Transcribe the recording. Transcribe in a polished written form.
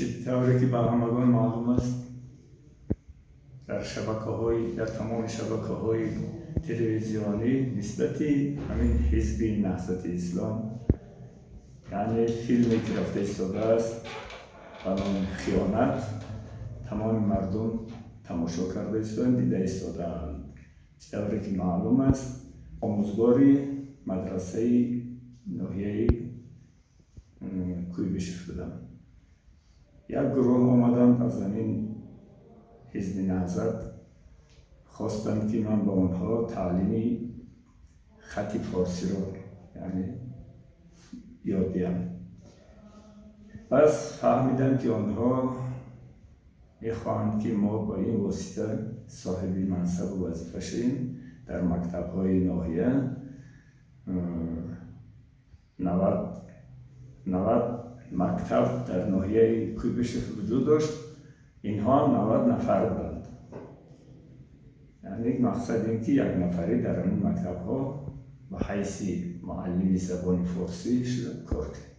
طوری که به همگان معلوم است در تمام شبکه‌های تلویزیونی نسبت همین حزب نهضت اسلام، یعنی فیلمی که رفته ایستاده است به نام خیانت، تمام مردم تماشا کرده ایستادند، دیده ایستادند. طوری که معلوم است آموزگاری مدرسه ناحیه کویبشیف بودند. یک گروه آمدند از همین حزب نهضت، خواستند که من به آنها تعلیمی خط فارسی رو یعنی یاد دهم. پس فهمیدم که آنها میخواهند که ما با این واسطه صاحب منصب و وظیفه شویم. در مکتب‌های ناحیه 90 مکتب در ناحیه کویبشیف وجود داشت، اینها هم 90 نفر بودند. یعنی مقصد این که یک نفری در این مکتب ها به حیث معلم زبان فارسی کار کرد.